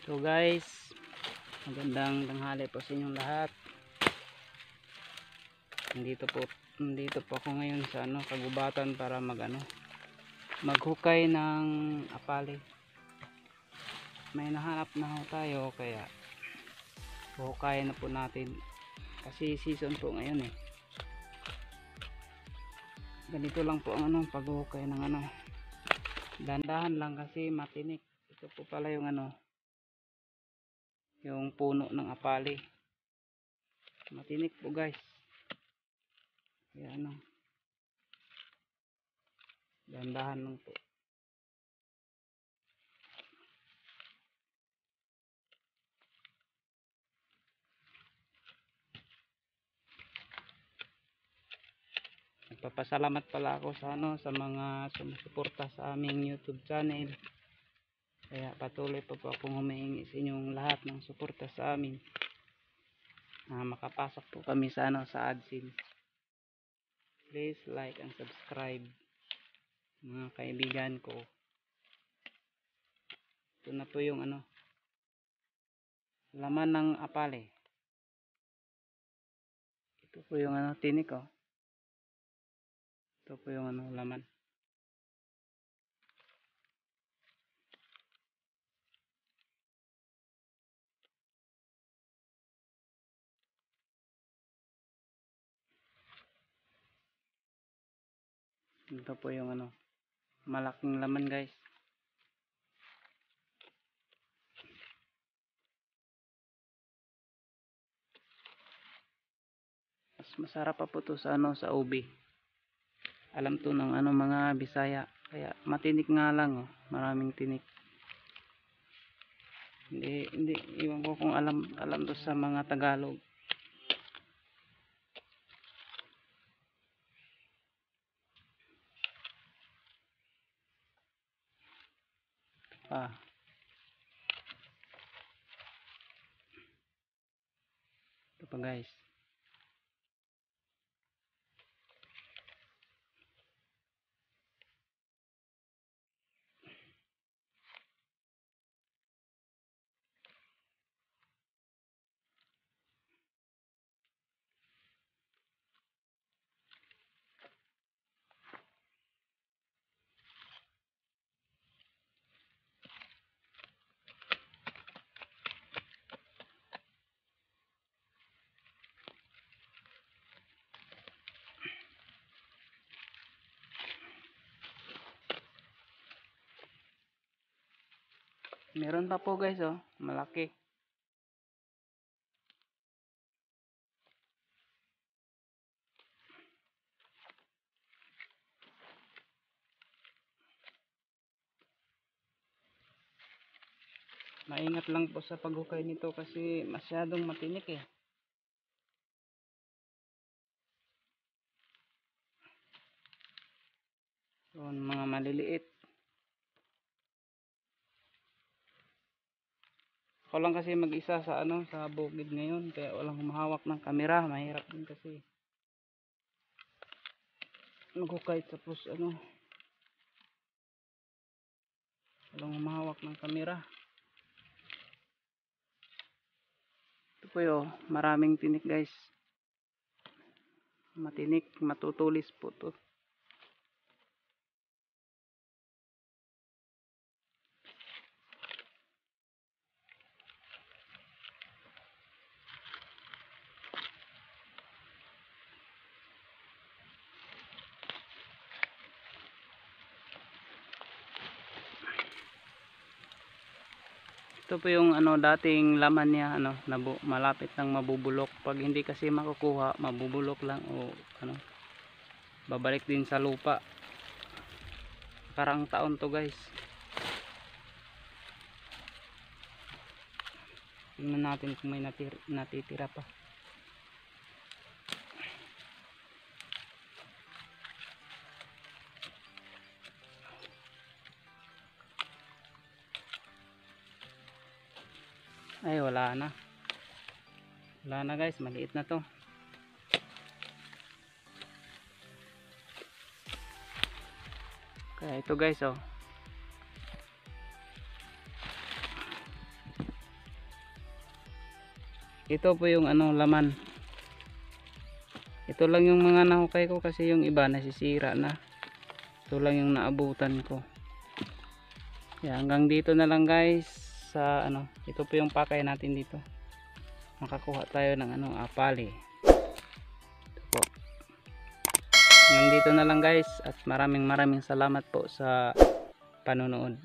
So guys, magandang tanghali po sa inyong lahat. Nandito po ako ngayon sa kagubatan para maghukay ng apali. May nahanap na ho tayo, kaya hukayin na po natin kasi season po ngayon eh. Ganito lang po ang paghuhukay ng dandahan lang kasi matinik. Ito po pala yung yung puno ng apali, matinik po guys, kaya dandahan lang po. Nagpapasalamat pala ako sa mga sumusuporta sa aming YouTube channel. Kaya patuloy pa po akong humihingi sa inyong lahat ng suporta sa amin. Makapasok po kami sa sa AdSense. Please like and subscribe mga kaibigan ko. Ito na po yung laman ng apale. Ito po yung tinik oh. Ito po yung laman. Ito po yung malaking laman guys. Mas masarap pa po to sa sa ubi. Alam to ng mga Bisaya. Kaya matinik nga lang oh. Maraming tinik. Hindi iwan ko kung alam to sa mga Tagalog. Ito pa guys. Meron pa po guys oh, malaki. Maingat lang po sa paghukay nito kasi masyadong matinik eh. So, mga maliliit. Ako lang kasi mag-isa sa sa bukid ngayon, kaya walang humahawak ng kamera. Mahirap din kasi maghukay tapos walang humahawak ng kamera. Ito po yung maraming tinik guys. Matinik, matutulis po to. Ito po yung dating laman niya malapit nang mabubulok. Pag hindi kasi makukuha, mabubulok lang o babalik din sa lupa. Karang taon to guys. Tingnan natin kung may natitira pa. Ay wala na guys, maliit na to. Kaya ito guys oh, ito po yung ano laman. Ito lang yung mga nahukay ko kasi yung iba nasisira na. Ito lang yung naabutan ko. Yan, hanggang dito na lang guys sa ano, ito po yung pakay natin dito. Makakuha tayo ng ano, apali. Ito po. Hanggang dito na lang guys at maraming salamat po sa panonood.